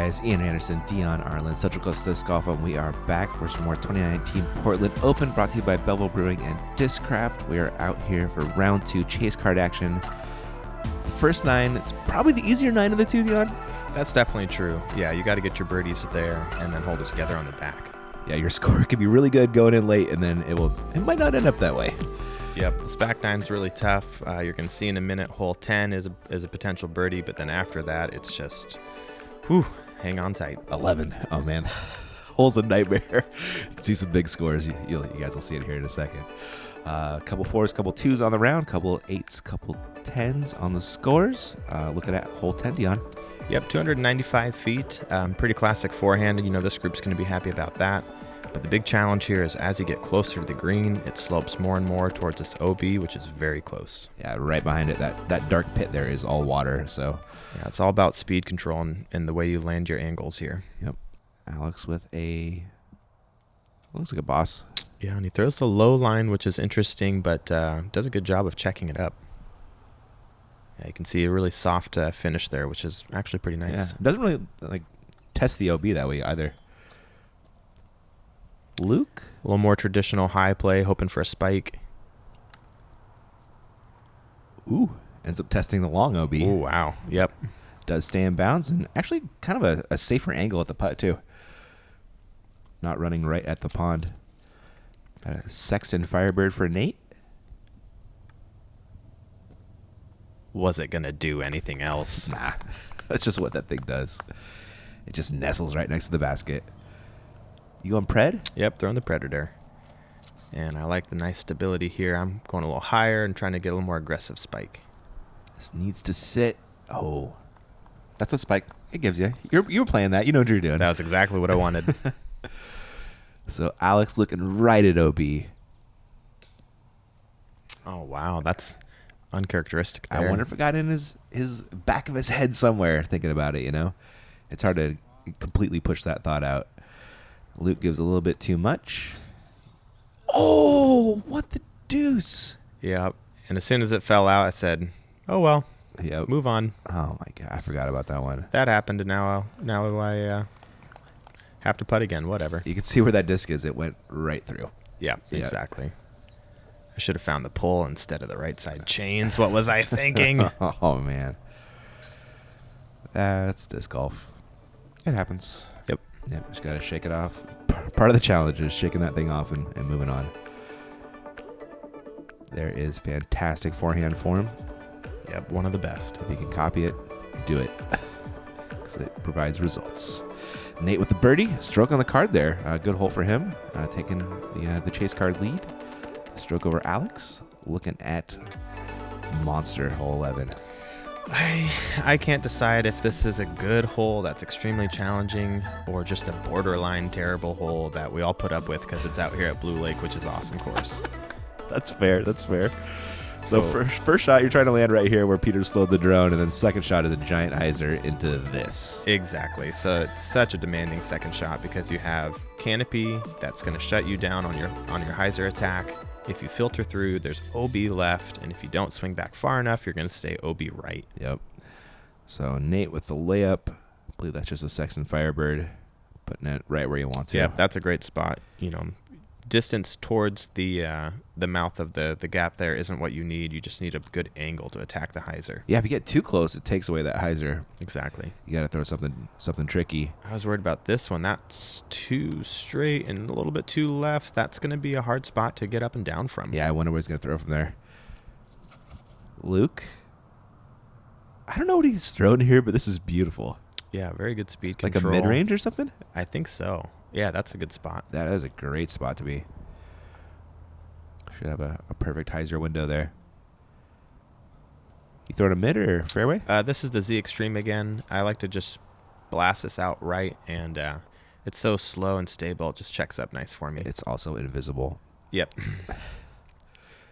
guys, Ian Anderson, Dion Arlyn, Central Coast Disc Golf, and we are back for some more 2019 Portland Open, brought to you by Belleville Brewing and Discraft. We are out here for round 2 chase card action. The first 9, it's probably the easier 9 of the two, Dion. That's definitely true. Yeah, you got to get your birdies there and then hold it together on the back. Yeah, your score could be really good going in late, and then it might not end up that way. Yep, this back 9's really tough. You're going to see in a minute hole 10 is a potential birdie, but then after that, it's just, hang on tight. 11. Oh, man. Hole's a nightmare. You can see some big scores. You guys will see it here in a second. Couple 4s, couple 2s on the round, couple 8s, couple 10s on the scores. Looking at hole 10, Dion. Yep, 295 feet. Pretty classic forehand, and this group's going to be happy about that. But the big challenge here is as you get closer to the green, it slopes more and more towards this OB, which is very close. Yeah, right behind it, that dark pit there is all water. So yeah, it's all about speed control and the way you land your angles here. Yep. Alex with looks like a boss. Yeah, and he throws the low line, which is interesting, but does a good job of checking it up. Yeah, you can see a really soft finish there, which is actually pretty nice. Yeah, it doesn't really test the OB that way either. Luke? A little more traditional high play, hoping for a spike. Ooh, ends up testing the long OB. Oh, wow. Yep. Does stay in bounds, and actually kind of a safer angle at the putt, too. Not running right at the pond. Got a Sexton Firebird for Nate. Was it going to do anything else? Nah, that's just what that thing does. It just nestles right next to the basket. You going Pred? Yep, throwing the Predator. And I like the nice stability here. I'm going a little higher and trying to get a little more aggressive spike. This needs to sit. Oh, that's a spike. It gives you. You were playing that. You know what you're doing. That was exactly what I wanted. So Alex looking right at OB. Oh, wow. That's uncharacteristic there. I wonder if it got in his back of his head somewhere thinking about it, It's hard to completely push that thought out. Luke gives a little bit too much. Oh, what the deuce. Yeah, and as soon as it fell out, I said, oh, well, yep. Move on. Oh, my God, I forgot about that one. That happened, and now I have to putt again, whatever. You can see where that disc is. It went right through. Yeah, exactly. I should have found the pull instead of the right side chains. What was I thinking? Oh, man. That's disc golf. It happens. Yep, just got to shake it off. Part of the challenge is shaking that thing off and moving on. There is fantastic forehand form. Yep, one of the best. If you can copy it, do it. Because it provides results. Nate with the birdie. Stroke on the card there. Good hole for him. Taking the chase card lead. Stroke over Alex. Looking at monster hole 11. I can't decide if this is a good hole that's extremely challenging or just a borderline terrible hole that we all put up with because it's out here at Blue Lake, which is an awesome course. That's fair. So first shot, you're trying to land right here where Peter slowed the drone, and then second shot is a giant hyzer into this. Exactly. So it's such a demanding second shot because you have canopy that's going to shut you down on your hyzer attack. If you filter through, there's OB left, and if you don't swing back far enough, you're going to stay OB right. Yep. So Nate with the layup. I believe that's just a Sexton Firebird, putting it right where you want to. Yeah, that's a great spot. Distance towards the mouth of the gap there isn't what you need. You just need a good angle to attack the hyzer. Yeah, if you get too close, it takes away that hyzer. Exactly. You got to throw something tricky. I was worried about this one. That's too straight and a little bit too left. That's going to be a hard spot to get up and down from. Yeah, I wonder where he's going to throw from there. Luke? I don't know what he's thrown here, but this is beautiful. Yeah, very good speed control. Like a mid-range or something? I think so. Yeah, that's a good spot. That is a great spot to be. Should have a perfect hyzer window there. You throwing a mid or fairway? This is the Z Extreme again. I like to just blast this out right, and it's so slow and stable. It just checks up nice for me. It's also invisible. Yep.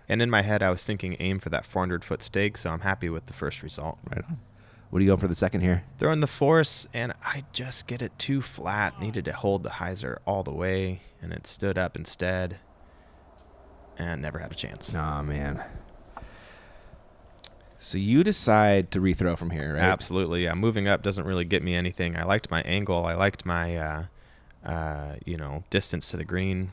And in my head, I was thinking aim for that 400-foot stake, so I'm happy with the first result. Right on. What are you going for the second here? Throwing the force, and I just get it too flat. Needed to hold the hyzer all the way, and it stood up instead, and never had a chance. Nah, man. So you decide to rethrow from here, right? Absolutely, yeah. Moving up doesn't really get me anything. I liked my angle. I liked my, distance to the green.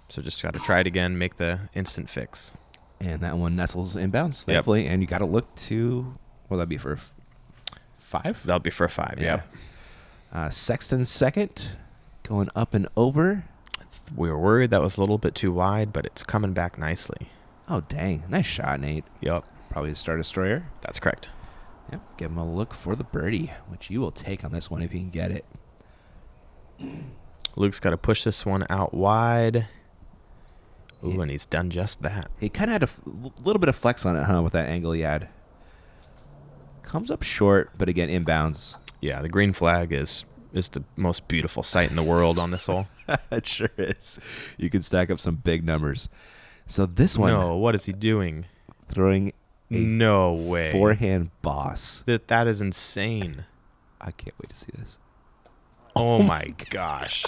So just got to try it again, make the instant fix. And that one nestles inbounds, thankfully. Yep. And you got to look to, well, that'd be for 5? That'll be for 5, yeah. Sexton second, going up and over. We were worried that was a little bit too wide, but it's coming back nicely. Oh, dang. Nice shot, Nate. Yep. Probably a Star Destroyer. That's correct. Yep. Give him a look for the birdie, which you will take on this one if you can get it. Luke's got to push this one out wide. Ooh, yeah. And he's done just that. He kind of had a little bit of flex on it, huh, with that angle he had. Comes up short, but again, inbounds. Yeah, the green flag is the most beautiful sight in the world on this hole. It sure is. You can stack up some big numbers. So this one. No, what is he doing? Throwing a no way forehand boss. That is insane. I can't wait to see this. Oh my gosh.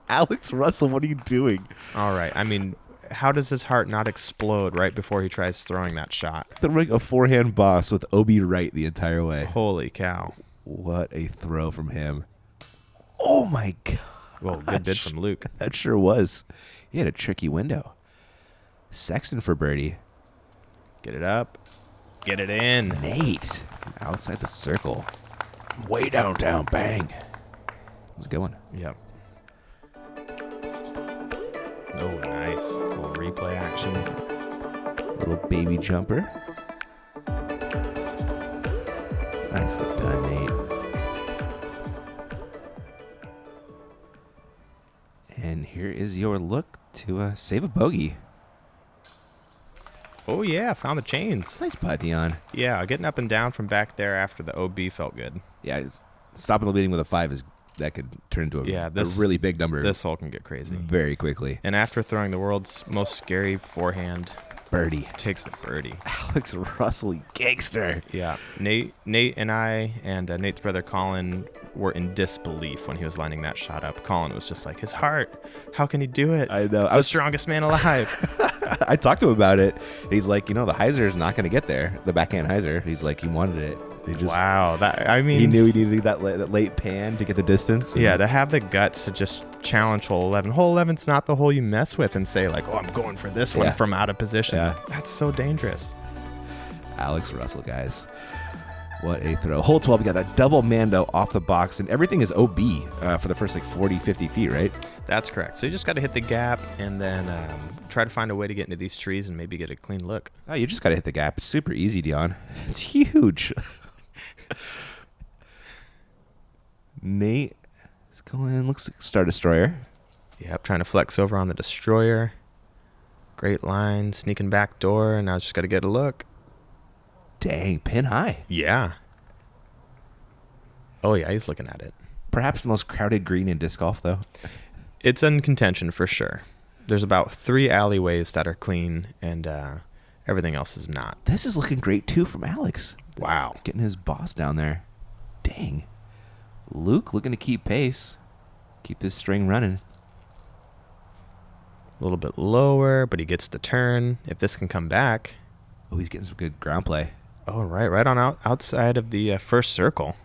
Alex Russell, what are you doing? All right. I mean, how does his heart not explode right before he tries throwing that shot? Throwing a forehand boss with OB right the entire way. Holy cow. What a throw from him. Oh my God. Well, good bid from Luke. That sure was. He had a tricky window. Sexton for birdie. Get it up. Get it in. Nate. Outside the circle. Way downtown. Bang. That was a good one. Yep. Oh, nice. A little replay action. Little baby jumper. Nicely done, Nate. And here is your look to save a bogey. Oh, yeah. Found the chains. Nice putt, Dion. Yeah, getting up and down from back there after the OB felt good. Yeah, stopping the leading with a 5 that could turn into a really big number. This hole can get crazy. Very quickly. And after throwing the world's most scary forehand, birdie. Takes the birdie. Alex Russell, gangster. Yeah. Nate and I and Nate's brother Colin were in disbelief when he was lining that shot up. Colin was just like, his heart, how can he do it? I know. He's the strongest man alive. I talked to him about it. He's like, the hyzer is not going to get there. The backhand hyzer. He's like, he wanted it. Wow. He knew he needed that late pan to get the distance. Yeah, to have the guts to just challenge hole 11. Hole 11's not the hole you mess with and say like, oh, I'm going for this one from out of position. Yeah. That's so dangerous. Alex Russell, guys. What a throw. Hole 12, we got that double Mando off the box, and everything is OB for the first 40, 50 feet, right? That's correct. So you just got to hit the gap and then try to find a way to get into these trees and maybe get a clean look. Oh, you just got to hit the gap. It's super easy, Dion. It's huge. Nate is going, looks like Star Destroyer. Yep, trying to flex over on the Destroyer. Great line, sneaking back door, and now just got to get a look. Dang, pin high. Yeah. Oh, yeah, he's looking at it. Perhaps the most crowded green in disc golf, though. It's in contention for sure. There's about 3 alleyways that are clean, and everything else is not. This is looking great, too, from Alex. Wow. Getting his boss down there. Dang. Luke looking to keep pace. Keep this string running. A little bit lower, but he gets the turn. If this can come back. Oh, he's getting some good ground play. Oh, right on outside of the first circle.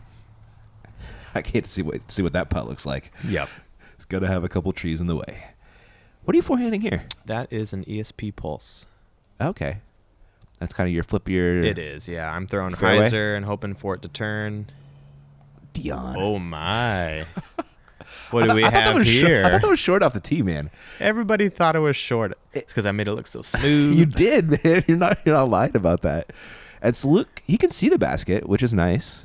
I can't see what that putt looks like. Yep. It's going to have a couple trees in the way. What are you forehanding here? That is an ESP Pulse. Okay. That's kind of your flippier. It is, yeah. I'm throwing fairway? hyzer and hoping for it to turn. Dion. Oh, my. What do we have here? I thought that was short off the tee, man. Everybody thought it was short. It's because I made it look so smooth. You did, man. You're not lying about that. It's Luke. He can see the basket, which is nice.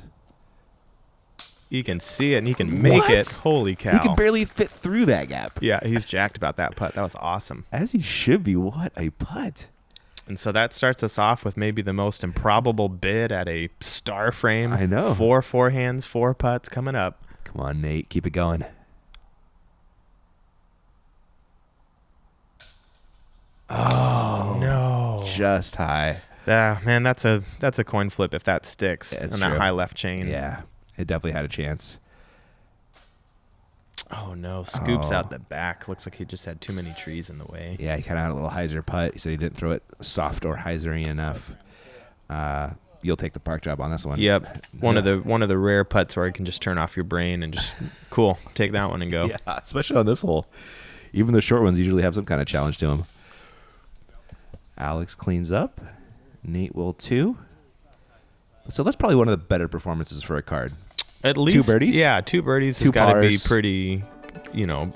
He can see it and he can make it. Holy cow. He can barely fit through that gap. Yeah, he's jacked about that putt. That was awesome. As he should be. What a putt. And so that starts us off with maybe the most improbable bid at a star frame. I know. 4 forehands, 4 putts coming up. Come on, Nate. Keep it going. Oh, no. Just high. Yeah, man, that's a coin flip if that sticks on that high left chain. Yeah, it definitely had a chance. Oh, no. Scoops out the back. Looks like he just had too many trees in the way. Yeah, he kind of had a little hyzer putt. He said he didn't throw it soft or hyzery enough. you'll take the park job on this one. Yep. One of the rare putts where you can just turn off your brain and just cool, take that one and go. Yeah, especially on this hole. Even the short ones usually have some kind of challenge to them. Alex cleans up. Nate will too. So that's probably one of the better performances for a card. At least 2 birdies? Yeah, 2 birdies Two has got to be pars. pretty,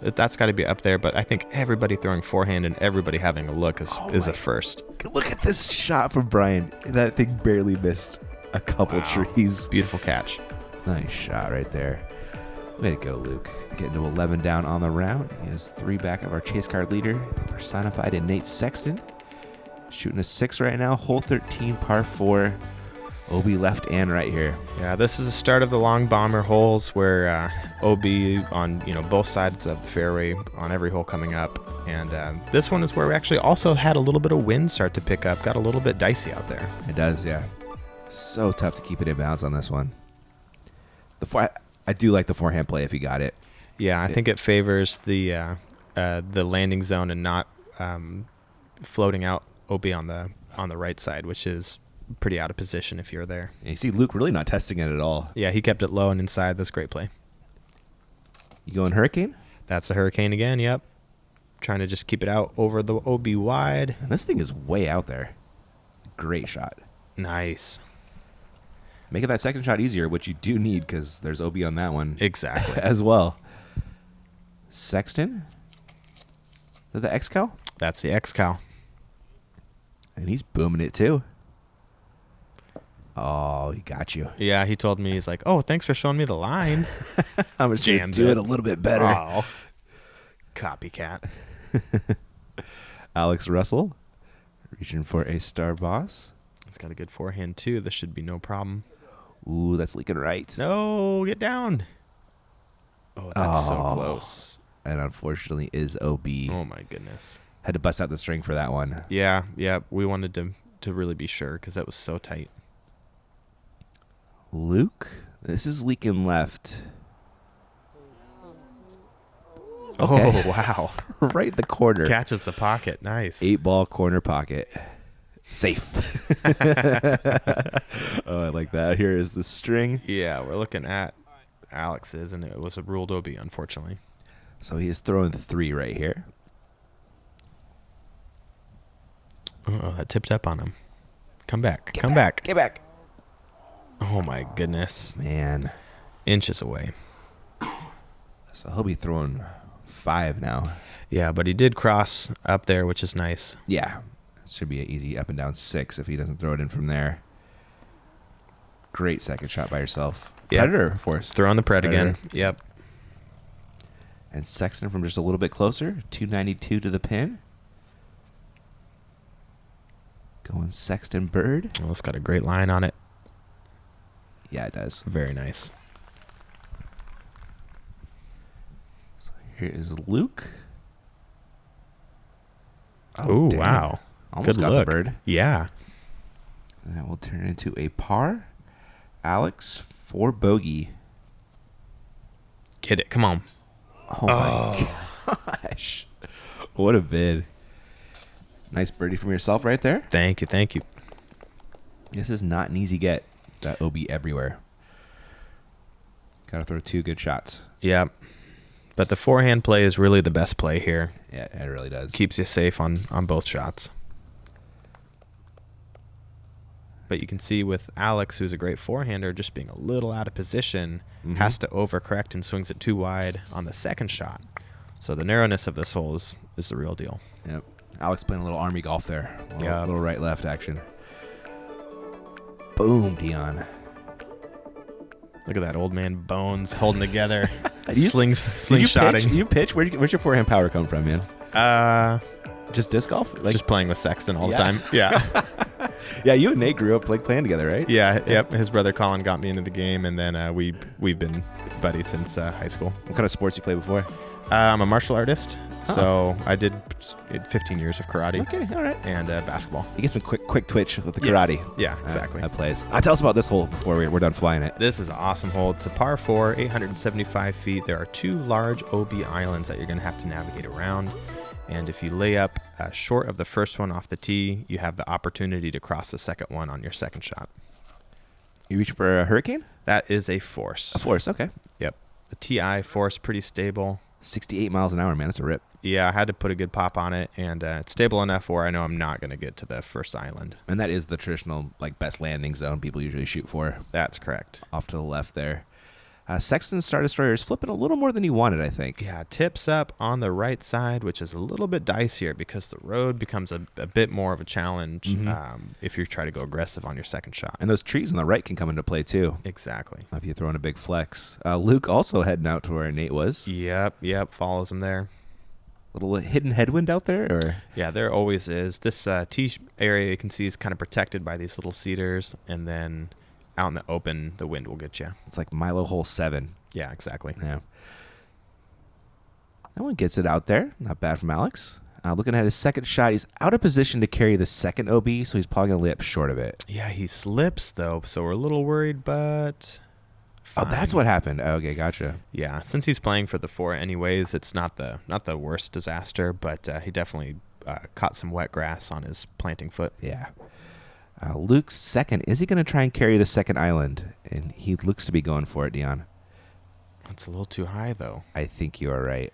that's got to be up there. But I think everybody throwing forehand and everybody having a look is a first. Look at this shot from Brian. That thing barely missed a couple trees. Beautiful catch. Nice shot right there. Way to go, Luke. Getting to 11 down on the round. He has 3 back of our chase card leader, personified in Nate Sexton. Shooting a 6 right now. Hole 13, par 4. OB left and right here. Yeah, this is the start of the long bomber holes where OB on both sides of the fairway on every hole coming up. And this one is where we actually also had a little bit of wind start to pick up. Got a little bit dicey out there. It does, yeah. So tough to keep it in bounds on this one. I do like the forehand play if you got it. Yeah, I think it favors the landing zone and not floating out OB on the right side, which is pretty out of position if you're there. Yeah, you see Luke really not testing it at all. Yeah, he kept it low and inside. That's great play. You going hurricane? That's a hurricane again, yep. Trying to just keep it out over the OB wide. And this thing is way out there. Great shot. Nice. Making that second shot easier, which you do need because there's OB on that one. Exactly. As well. Sexton? Is that the X-Cal? That's the X-Cal. And he's booming it too. Oh, he got you. Yeah, he told me, he's like, oh, thanks for showing me the line. I'm just going to do it a little bit better. Oh. Copycat. Alex Russell, reaching for a star boss. He's got a good forehand, too. This should be no problem. Ooh, that's leaking right. No, get down. Oh, that's so close. And unfortunately is OB. Oh, my goodness. Had to bust out the string for that one. Yeah, we wanted to really be sure because that was so tight. Luke, this is leaking left. Okay. Oh, wow. Right in the corner. Catches the pocket. Nice. 8-ball corner pocket. Safe. Oh, I like that. Here is the string. Yeah, we're looking at Alex's, and it was a ruled OB, unfortunately. So he is throwing 3 right here. Oh, that tipped up on him. Come back. Come back. Get back. Oh, my goodness. Man. Inches away. So he'll be throwing 5 now. Yeah, but he did cross up there, which is nice. Yeah. Should be an easy up and down 6 if he doesn't throw it in from there. Great second shot by yourself. Yep. Predator force. Throwing the pred Predator. again. Yep. And Sexton from just a little bit closer. 292 to the pin. Going Sexton Bird. Well, it's got a great line on it. Yeah, it does. Very nice. So here is Luke. Oh, dang. wow. Almost Good got look. the bird. Yeah. And that will turn into a par. Alex for bogey. Get it. Come on. Oh, my gosh. What a bid. Nice birdie from yourself right there. Thank you. Thank you. This is not an easy get. That OB everywhere. Got to throw 2 good shots. Yeah. But the forehand play is really the best play here. Yeah, it really does. Keeps you safe on both shots. But you can see with Alex, who's a great forehander, just being a little out of position, has to overcorrect and swings it too wide on the second shot. So the narrowness of this hole is the real deal. Yep. Alex playing a little army golf there. Yeah. A little right-left action. Boom, Dion. Look at that old man bones holding together. You- Slingshotting. You pitch? Where's your forehand power come from, man? Just disc golf? Just playing with Sexton all the Yeah. time. Yeah. Yeah, you and Nate grew up playing together, right? Yeah. Yep. His brother Colin got me into the game, and then we've been buddies since high school. What kind of sports you play before? I'm a martial artist, so I did 15 years of karate Okay, all right. and basketball. You get some quick twitch with the karate. Yeah, exactly. That plays. Tell us about this hole before we're done flying it. This is an awesome hole. It's a par 4, 875 feet. There are 2 large OB islands that you're going to have to navigate around. And if you lay up short of the first one off the tee, you have the opportunity to cross the second one on your second shot. You reaching for a hurricane? That is a force. A force, okay. Yep. The TI force, pretty stable. 68 miles an hour, man. That's a rip. Yeah, I had to put a good pop on it, and it's stable enough where I know I'm not going to get to the first island. And that is the traditional, like, best landing zone people usually shoot for. That's correct. Off to the left there. Sexton's Star Destroyer is flipping a little more than he wanted, I think. Yeah, tips up on the right side, which is a little bit dicier because the road becomes a bit more of a challenge if you try to go aggressive on your second shot. And those trees on the right can come into play, too. Exactly. If you're throwing a big flex. Luke also heading out to where Nate was. Yep, follows him there. Little hidden headwind out there? Or Yeah, there always is. This tee area you can see is kind of protected by these little cedars, and then out in the open, the wind will get you. It's like Milo hole 7. Yeah, exactly. Yeah. That one gets it out there. Not bad from Alex. Looking at his second shot, he's out of position to carry the second OB, so he's probably going to lay up short of it. Yeah, he slips, though, so we're a little worried, but fine. Oh, that's what happened. Okay, gotcha. Yeah, since he's playing for the 4 anyways, it's not the worst disaster, but he definitely caught some wet grass on his planting foot. Yeah. Luke's second. Is he going to try and carry the second island? And he looks to be going for it, Dion. That's a little too high, though. I think you are right.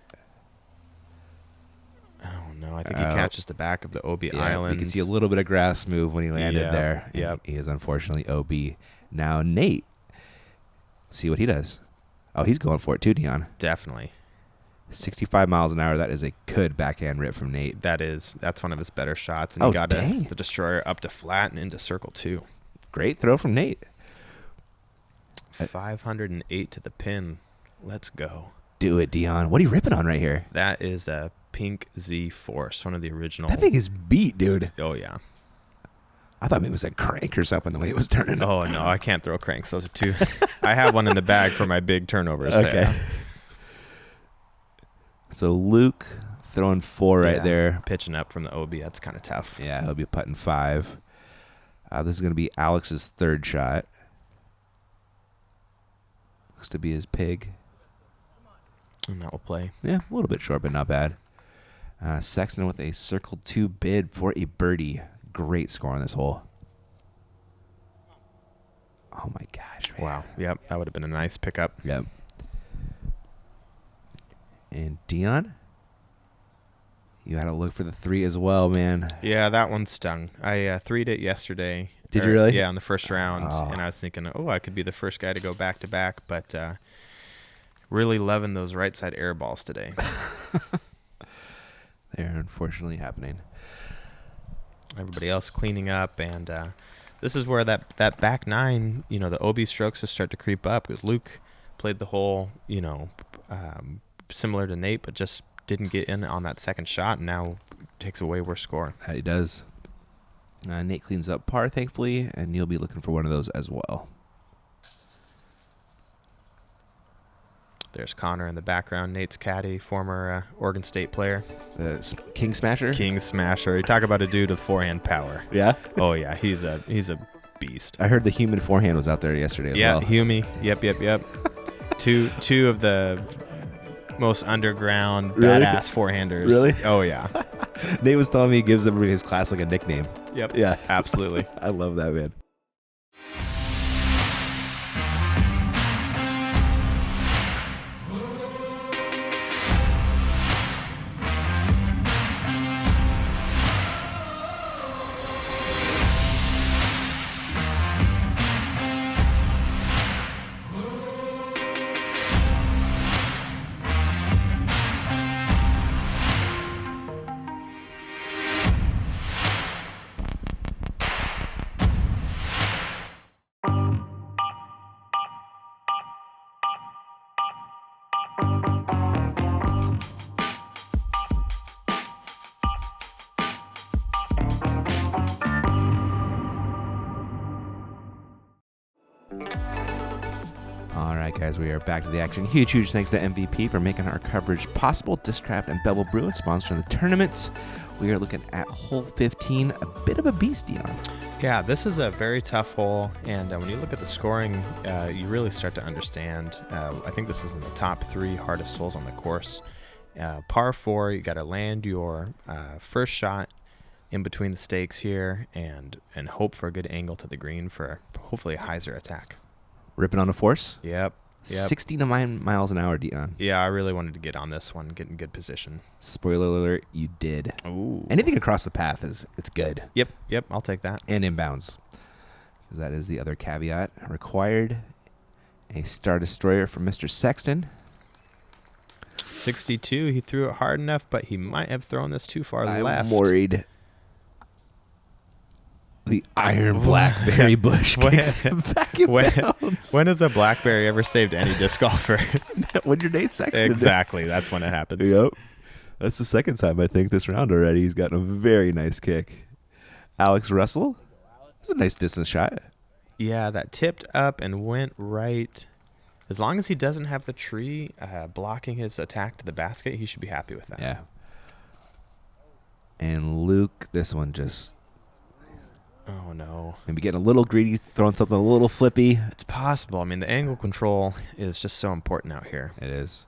Oh, no. I think he catches the back of the OB island. You can see a little bit of grass move when he landed there. Yeah. He is unfortunately OB. Now, Nate. See what he does. Oh, he's going for it too, Dion. Definitely. 65 miles an hour. That is a good backhand rip from Nate. That's one of his better shots. And he got the destroyer up to flat and into circle 2. Great throw from Nate. 508 to the pin. Let's go. Do it, Dion. What are you ripping on right here? That is a Pink Z Force, one of the original. That thing is beat, dude. Oh, yeah. I thought maybe it was a crank or something the way it was turning. Oh, no, I can't throw cranks. Those are too. I have one in the bag for my big turnovers. Okay. So Luke throwing 4 right there. Pitching up from the OB. That's kind of tough. Yeah, he'll be putting 5. This is going to be Alex's third shot. Looks to be his pig. And that will play. Yeah, a little bit short, but not bad. Sexton with a circle 2 bid for a birdie. Great score on this hole. Oh, my gosh. Man. Wow. Yep, that would have been a nice pickup. Yep. And Dion, you had to look for the 3 as well, man. Yeah, that one stung. I 3'd it yesterday. Did you really? Yeah, in the first round. And I was thinking, I could be the first guy to go back-to-back, but really loving those right side air balls today. They're unfortunately happening. Everybody else cleaning up, and this is where that back 9, the OB strokes just start to creep up. Because Luke played the hole, similar to Nate, but just didn't get in on that second shot, and now takes a way worse score. That he does. Nate cleans up par, thankfully, and you'll be looking for one of those as well. There's Connor in the background, Nate's caddy, former Oregon State player. King Smasher? King Smasher. You talk about a dude with forehand power. Yeah? Oh, yeah. He's a beast. I heard the human forehand was out there yesterday as well. Yeah, Humie. Yep. Two of the most underground, badass forehanders. Really? Oh, yeah. Nate was telling me he gives everybody in his class like a nickname. Yep. Yeah. Absolutely. I love that, man. All right, guys, we are back to the action. Huge thanks to MVP for making our coverage possible. Discraft and Bevel Bruin sponsoring the tournament. We are looking at hole 15, a bit of a beast, Dion. Yeah, this is a very tough hole, and when you look at the scoring, you really start to understand. I think this is in the top 3 hardest holes on the course, Par 4, you got to land your first shot in between the stakes here and hope for a good angle to the green for hopefully a hyzer attack. Ripping on a force. Yep. 69 miles an hour, Dion. Yeah, I really wanted to get on this one, get in good position. Spoiler alert, you did. Ooh. Anything across the path it's good. Yep, I'll take that. And inbounds. Because that is the other caveat. Required a Star Destroyer from Mr. Sexton. 62, he threw it hard enough, but he might have thrown this too far left. I'm worried. The iron blackberry bush kicks him back in bounds. When has a blackberry ever saved any disc golfer? When you're Nate Sexton. Exactly, that's when it happens. Yep. That's the second time, I think, this round already. He's gotten a very nice kick. Alex Russell. That's a nice distance shot. Yeah, that tipped up and went right. As long as he doesn't have the tree blocking his attack to the basket, he should be happy with that. Yeah. And Luke, this one just... Oh, no. Maybe getting a little greedy, throwing something a little flippy. It's possible. I mean, the angle control is just so important out here. It is.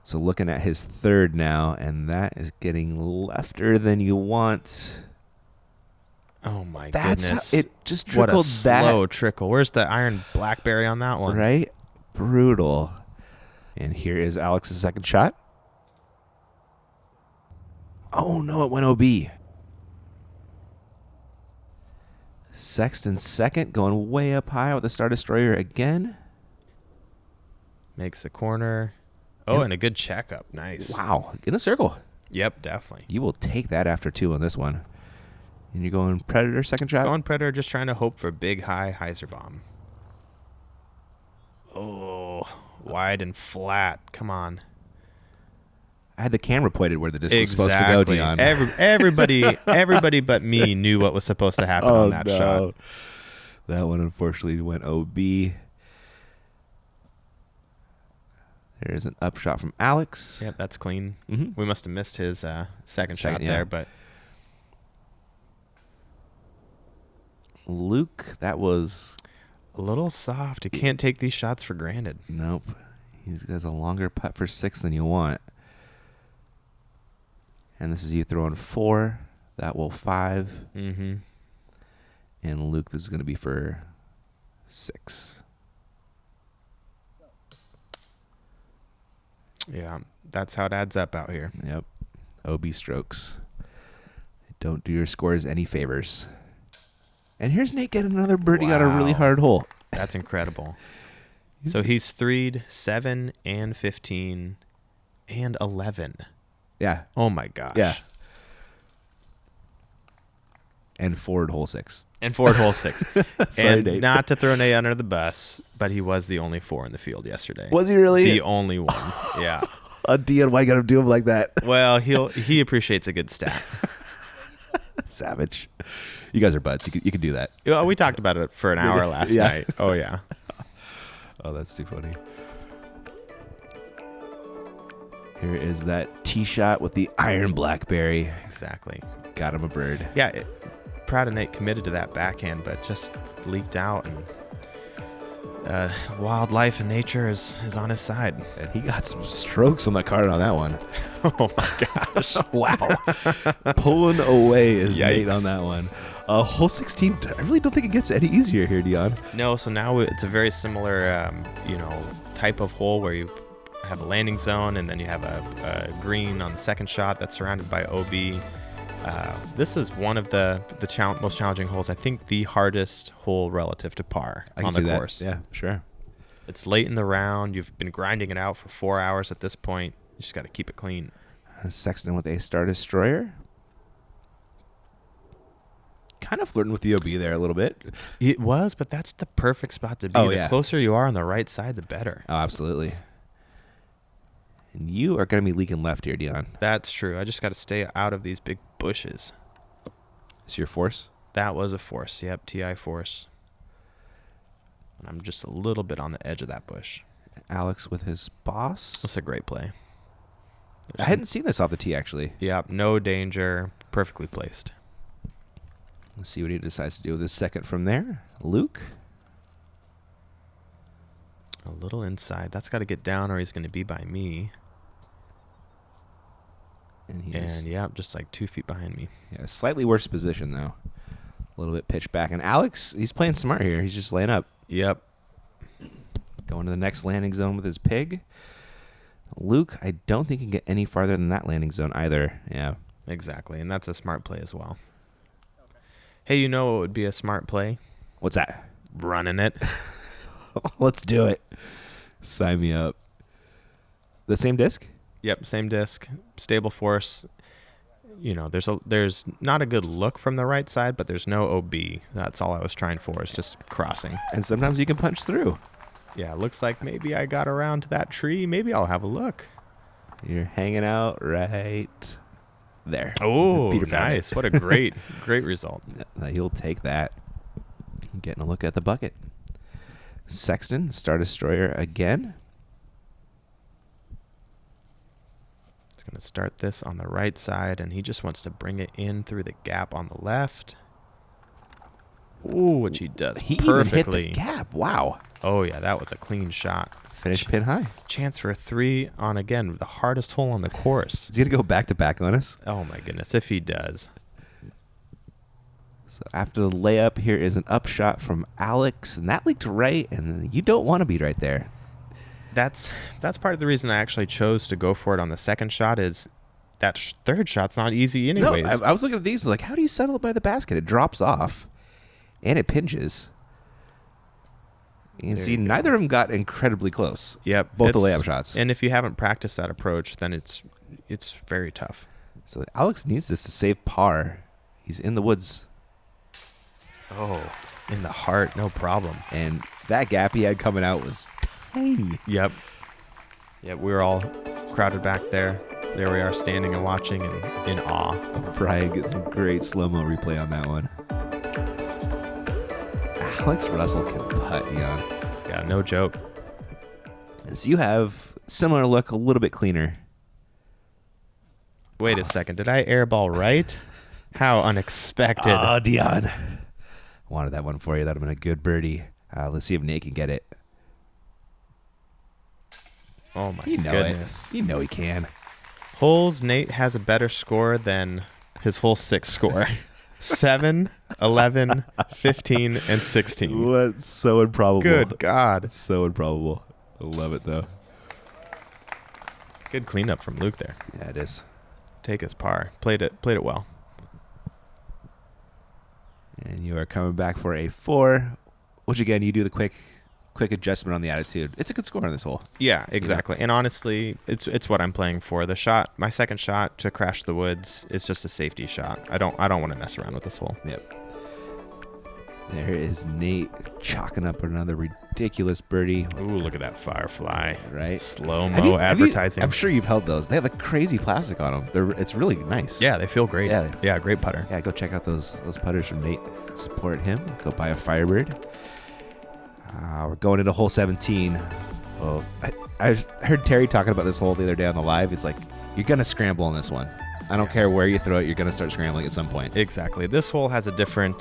So looking at his third now, and that is getting lefter than you want. Oh, my That's goodness. It just trickled what a slow trickle. Where's the iron blackberry on that one? Right? Brutal. And here is Alex's second shot. Oh, no, it went OB. Sexton second, going way up high with the Star Destroyer again. Makes the corner. Oh, and a good checkup. Nice. Wow. In the circle. Yep, definitely. You will take that after 2 on this one. And you're going Predator second shot? Going Predator, just trying to hope for a big, high hyzer bomb. Oh, wide and flat. Come on. I had the camera pointed where the disc was supposed to go, Dion. Everybody but me knew what was supposed to happen on that shot. That one unfortunately went OB. There's an upshot from Alex. Yep, that's clean. Mm-hmm. We must have missed his second shot there, but Luke, that was a little soft. You can't take these shots for granted. Nope. He has a longer putt for 6 than you want. And this is you throwing 4. That will 5. Mm-hmm. And Luke, this is going to be for 6. Yeah, that's how it adds up out here. Yep. OB strokes. Don't do your scores any favors. And here's Nate getting another birdie on a really hard hole. That's incredible. So he's 3'd 7 and 15 and 11. Yeah. Oh, my gosh. Yeah. And forward hole 6. And forward hole 6. Sorry, and Nate. not to throw Nate under the bus, but he was the only 4 in the field yesterday. Was he really? The only one. Yeah. Dion, why you got to do him like that? Well, he appreciates a good stat. Savage. You guys are buds. You can do that. Well, we talked about it for an hour last night. Oh, yeah. Oh, that's too funny. Here is that tee shot with the iron blackberry. Exactly. Got him a bird. Yeah, proud of Nate, committed to that backhand, but just leaked out, and wildlife and nature is on his side. And he got some strokes on the card on that one. Oh, my gosh. Wow. Pulling away is Yikes. Nate on that one. Hole 16, I really don't think it gets any easier here, Dion. No, so now it's a very similar, type of hole where you have a landing zone and then you have a green on the second shot that's surrounded by OB. This is one of the most challenging holes. I think the hardest hole relative to par on the course. Yeah, sure. It's late in the round. You've been grinding it out for 4 hours at this point. You just got to keep it clean. Sexton with a Star Destroyer. Kind of flirting with the OB there a little bit. It was, but that's the perfect spot to be. Oh, the yeah. closer you are on the right side, the better. Oh, absolutely. And you are going to be leaking left here, Dion. That's true. I just got to stay out of these big bushes. Is your force? That was a force. Yep, TI force. And I'm just a little bit on the edge of that bush. Alex with his boss. That's a great play. I hadn't seen this off the tee, actually. Yep, no danger. Perfectly placed. Let's see what he decides to do with his second from there. Luke. A little inside. That's got to get down or he's going to be by me. And he is just like 2 feet behind me. yeah, slightly worse position, though. A little bit pitched back. And Alex, he's playing smart here. He's just laying up. Yep. Going to the next landing zone with his pig. Luke, I don't think he can get any farther than that landing zone either. Yeah. Exactly. And that's a smart play as well. Hey, you know what would be a smart play? What's that? Running it. Let's do it. Sign me up. The same disc? Yep, same disc, stable force. You know, there's not a good look from the right side, but there's no OB. That's all I was trying for, is just crossing. And sometimes you can punch through. Yeah, looks like maybe I got around to that tree. Maybe I'll have a look. You're hanging out right there. Oh, Peter found it. nice. What a great result. He'll take that. Getting a look at the bucket. Sexton, Star Destroyer again. He's going to start this on the right side, and he just wants to bring it in through the gap on the left. Ooh, which he does He perfectly. even hit the gap. Wow. Oh, yeah, that was a clean shot. Finish pin high. Chance for a 3 on, again, the hardest hole on the course. Is he going to go back-to-back on us? Oh, my goodness, if he does. So after the layup, here is an upshot from Alex, and that leaked right, and you don't want to be right there. That's part of the reason I actually chose to go for it on the second shot, is that third shot's not easy anyways. No, I was looking at these, like, how do you settle it by the basket? It drops off, and it pinches. You can see neither of them got incredibly close. Yep. Both the layup shots. And if you haven't practiced that approach, then it's very tough. So Alex needs this to save par. He's in the woods. Oh, in the heart, no problem. And that gap he had coming out was tiny. Yep. Yep, we were all crowded back there. There we are, standing and watching and in awe. Brian gets some great slow-mo replay on that one. Alex Russell can putt, Dion. Yeah, no joke. And so you have similar look, a little bit cleaner. Wait a second. Did I airball right? How unexpected. Oh, Dion. Wanted that one for you. That would have been a good birdie. Let's see if Nate can get it. Oh, my You know goodness. it. You know he can. Holes, Nate has a better score than his whole 6 score. 7, 11, 15, and 16. What? So improbable. Good God. So improbable. I love it, though. Good cleanup from Luke there. Yeah, it is. Take his par. Played it well. And you are coming back for a 4, which, again, you do the quick adjustment on the attitude. It's a good score on this hole. Yeah, exactly. And honestly, it's what I'm playing for. The shot, my second shot to crash the woods is just a safety shot. I don't want to mess around with this hole. Yep. There is Nate chalking up another ridiculous birdie. Ooh, look at that firefly. Right? Slow-mo advertising. I'm sure you've held those. They have a crazy plastic on them. It's really nice. Yeah, they feel great. Yeah. Great putter. Yeah, go check out those putters from Nate. Support him. Go buy a Firebird. We're going into hole 17. Oh, I heard Terry talking about this hole the other day on the live. It's like, you're going to scramble on this one. I don't care where you throw it, you're going to start scrambling at some point. Exactly. This hole has a different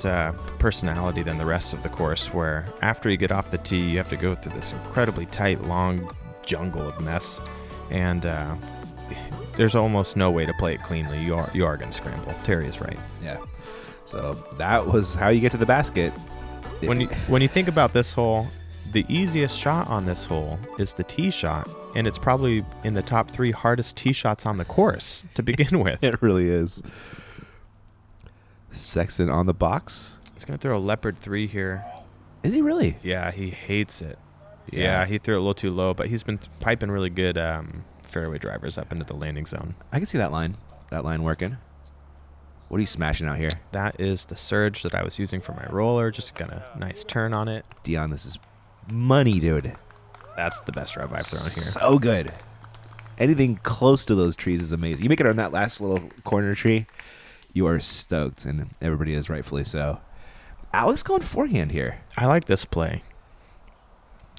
personality than the rest of the course, where after you get off the tee, you have to go through this incredibly tight, long jungle of mess. And there's almost no way to play it cleanly. You are going to scramble. Terry is right. Yeah. So that was how you get to the basket. When you think about this hole, the easiest shot on this hole is the tee shot, and it's probably in the top 3 hardest tee shots on the course to begin with. It really is. Sexton on the box. He's going to throw a leopard 3 here. Is he really? Yeah, he hates it. Yeah, he threw it a little too low, but he's been piping really good fairway drivers up into the landing zone. I can see that line working. What are you smashing out here? That is the surge that I was using for my roller. Just got a nice turn on it. Dion, this is money, dude. That's the best drive I've thrown here. So good. Anything close to those trees is amazing. You make it on that last little corner tree, you are stoked, and everybody is rightfully so. Alex going forehand here. I like this play.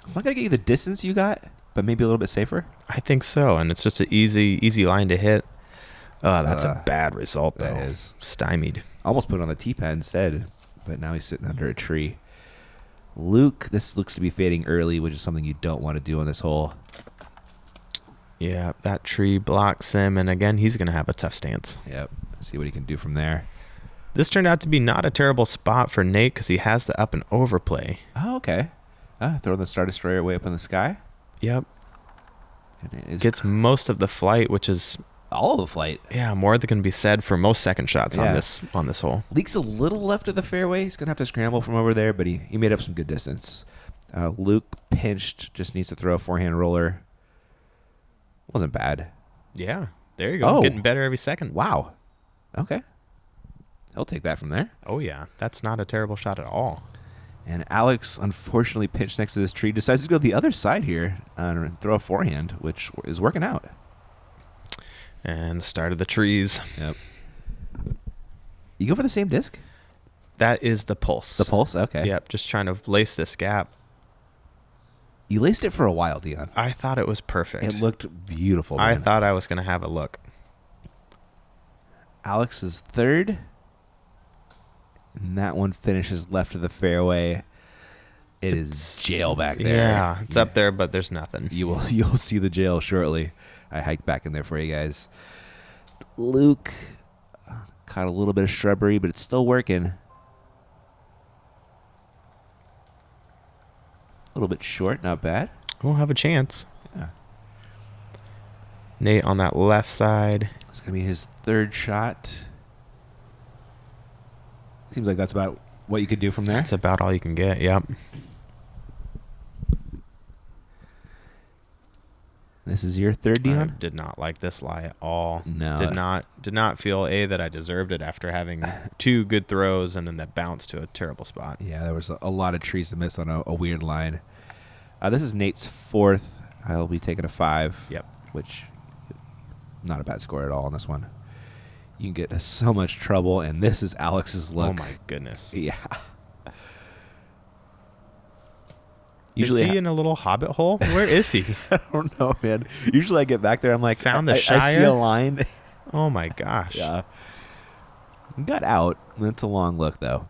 It's not going to get you the distance you got, but maybe a little bit safer. I think so, and it's just an easy line to hit. That's a bad result, though. That is. Stymied. Almost put it on the tee pad instead, but now he's sitting under a tree. Luke, this looks to be fading early, which is something you don't want to do on this hole. Yeah, that tree blocks him, and again, he's going to have a tough stance. Yep. See what he can do from there. This turned out to be not a terrible spot for Nate because he has the up and over play. Oh, okay. Throwing the Star Destroyer way up in the sky. Yep. And it is Gets most of the flight, which is all of the flight. more than can be said for most second shots Yeah. on this hole. Leaks a little left of the fairway. He's going to have to scramble from over there, but he made up some good distance. Luke pinched, just needs to throw a forehand roller. Wasn't bad. Yeah, there you go. Oh. Getting better every second. Wow. Okay. He'll take that from there. Oh, yeah. That's not a terrible shot at all. And Alex, unfortunately, pinched next to this tree, decides to go the other side here and throw a forehand, which is working out. And the start of the trees. Yep. You go for the same disc? That is the pulse. The pulse? Okay. Yep, just trying to lace this gap. You laced it for a while, Dion. I thought it was perfect. It looked beautiful, I man. thought I was going to have a look. Alex is third. And that one finishes left of the fairway. It's jail back there. Yeah, it's up there, but there's nothing. You'll see the jail shortly. I hiked back in there for you guys. Luke caught a little bit of shrubbery, but it's still working. A little bit short, not bad. We'll have a chance. Yeah. Nate on that left side. It's going to be his third shot. Seems like that's about what you could do from there. That's about all you can get. Yep. This is your third, I Dion? did not like this lie at all. No. Did not feel that I deserved it after having two good throws and then that bounce to a terrible spot. Yeah, there was a lot of trees to miss on a weird line. This is Nate's fourth. I'll be taking a 5. Yep. Which, not a bad score at all on this one. You can get into so much trouble, and this is Alex's look. Oh my goodness. Yeah. Usually is he in a little hobbit hole? Where is he? I don't know, man. Usually I get back there, I'm like, Found the I see Shire? a line. Oh my gosh. Yeah. Got out. That's a long look, though.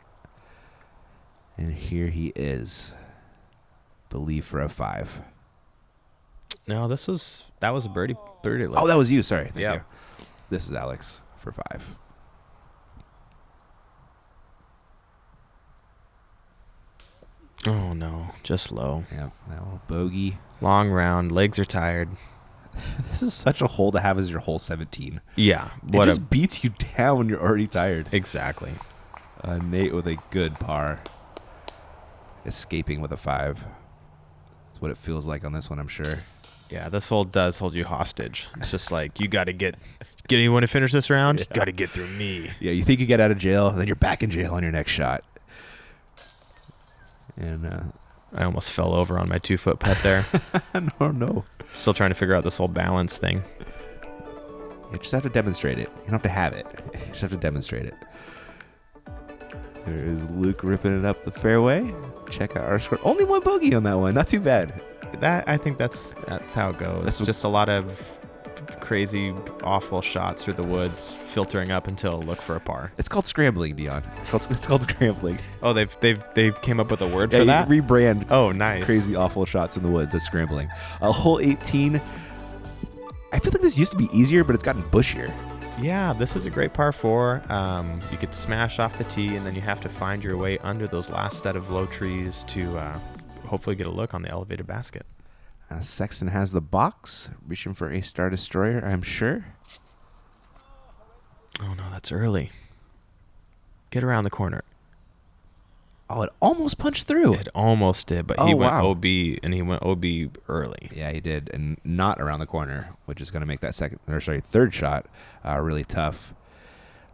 And here he is. Believe for a 5. No, that was a birdie look. Oh, that was you. Sorry. Thank Yeah. you. This is Alex for 5. Oh no, just low. Yeah. Now bogey. Long round, legs are tired. This is such a hole to have as your hole 17. Yeah, It just beats you down when you're already tired. exactly. Nate with a good par. Escaping with a 5. That's what it feels like on this one, I'm sure. Yeah, this hole does hold you hostage. It's just like you got to get anyone to finish this round. Yeah. You got to get through me. Yeah, you think you get out of jail, and then you're back in jail on your next shot. And I almost fell over on my 2-foot putt there. no. Still trying to figure out this whole balance thing. You just have to demonstrate it. You don't have to have it. You just have to demonstrate it. There is Luke ripping it up the fairway. Check out our score. Only one bogey on that one. Not too bad. I think that's how it goes. That's It's just a lot of crazy, awful shots through the woods, filtering up until look for a par. It's called scrambling, Dion. It's called scrambling. Oh, they've came up with a word Yeah, for you that. rebrand. Oh, nice. Crazy, awful shots in the woods. That's scrambling. Hole 18. I feel like this used to be easier, but it's gotten bushier. Yeah, this is a great par 4. You get to smash off the tee, and then you have to find your way under those last set of low trees to hopefully get a look on the elevated basket. Sexton has the box, reaching for a Star Destroyer, I'm sure. Oh, no, that's early. Get around the corner. Oh, it almost punched through. It almost did, but Oh, he went wow. OB, and he went OB early. Yeah, he did, and not around the corner, which is going to make that third shot really tough.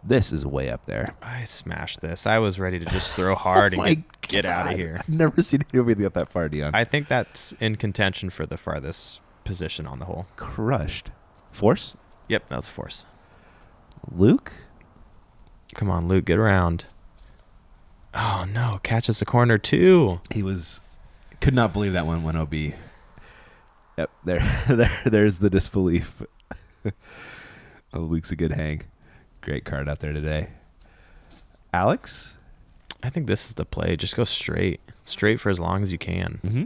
This is way up there. I smashed this. I was ready to just throw hard and get out of here. I've never seen anybody get that far, Dion. I think that's in contention for the farthest position on the hole. Crushed. Force? Yep, that was a force. Luke? Come on, Luke, get around. Oh, no, catches the corner, too. He could not believe that one went OB. Yep, there's the disbelief. Oh, Luke's a good hang. Great card out there today. Alex? I think this is the play. Just go straight. Straight for as long as you can. Mm-hmm.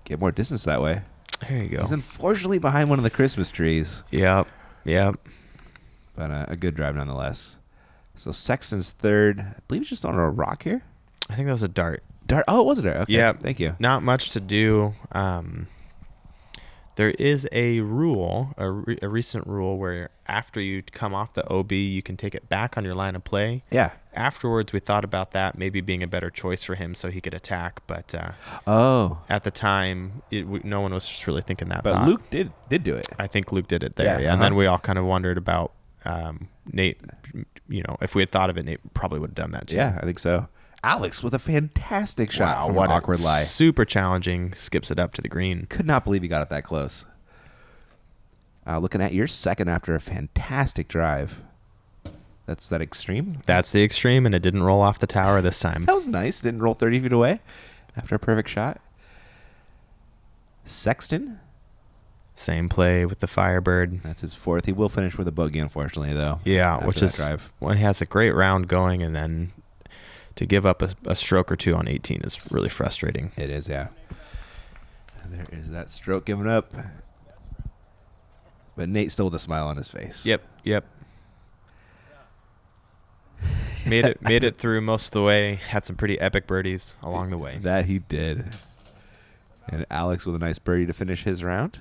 Get more distance that way. There you go. He's unfortunately behind one of the Christmas trees. Yep. But a good drive nonetheless. So Sexton's third. I believe he's just on a rock here. I think that was a dart. Dart. Oh, it was a dart. Okay. Yeah. Thank you. Not much to do. There is a rule, a recent rule, where after you come off the OB, you can take it back on your line of play. Yeah. Afterwards, we thought about that maybe being a better choice for him so he could attack. But at the time, no one was just really thinking that. But thought. Luke did do it. I think Luke did it there. Yeah. And then we all kind of wondered about Nate. If we had thought of it, Nate probably would have done that too. Yeah, I think so. Alex with a fantastic shot from what an awkward lie. Super challenging. Skips it up to the green. Could not believe he got it that close. Looking at your second after a fantastic drive. That's that extreme? That's the extreme, and it didn't roll off the tower this time. That was nice. Didn't roll 30 feet away after a perfect shot. Sexton. Same play with the Firebird. That's his fourth. He will finish with a bogey, unfortunately, though. Yeah, which is drive. when he has a great round going, and then to give up a stroke or two on 18 is really frustrating. It is, yeah. There is that stroke given up. But Nate still with a smile on his face. Yep. Made it through most of the way. Had some pretty epic birdies along the way. That he did. And Alex with a nice birdie to finish his round.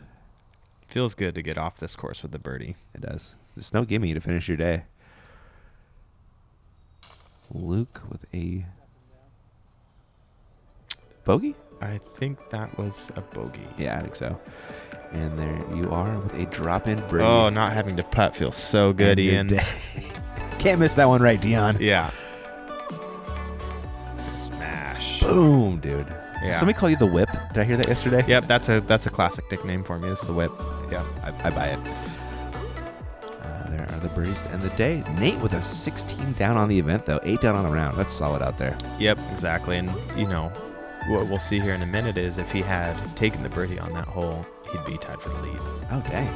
Feels good to get off this course with the birdie. It does. There's no gimme to finish your day. Luke with a bogey? I think that was a bogey. Yeah, I think so. And there you are with a drop-in birdie. Oh, not having to putt feels so good, Ian. Can't miss that one right, Dion. Yeah. Smash. Boom, dude. Yeah. Somebody call you the Whip? Did I hear that yesterday? Yep, that's a classic nickname for me. This is the Whip. Yeah, I buy it. There are the birdies to end the day. Nate with a 16 down on the event, though. 8 down on the round. That's solid out there. Yep, exactly. And, what we'll see here in a minute is if he had taken the birdie on that hole, he'd be tied for the lead. Oh, dang.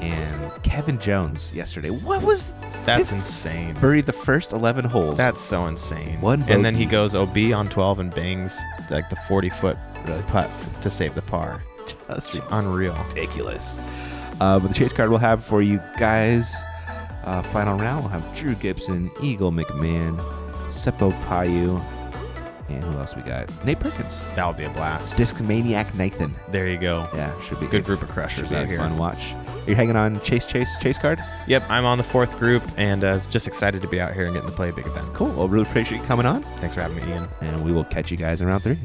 And Kevin Jones yesterday. What was... That's insane. Buried the first 11 holes. That's so insane. One bogey. And then he goes OB on 12 and bangs like the 40-foot putt to save the par. Just unreal. Ridiculous. But the chase card we'll have for you guys, final round, we'll have Drew Gibson, Eagle McMahon, Seppo Payu, and who else we got? Nate Perkins. That would be a blast. Disc Maniac Nathan. There you go. Yeah, should be good group of crushers out here. Fun watch. Are you hanging on chase card? Yep, I'm on the fourth group and just excited to be out here and getting to play a big event. Cool. Well, really appreciate you coming on. Thanks for having me, Ian. And we will catch you guys in round 3.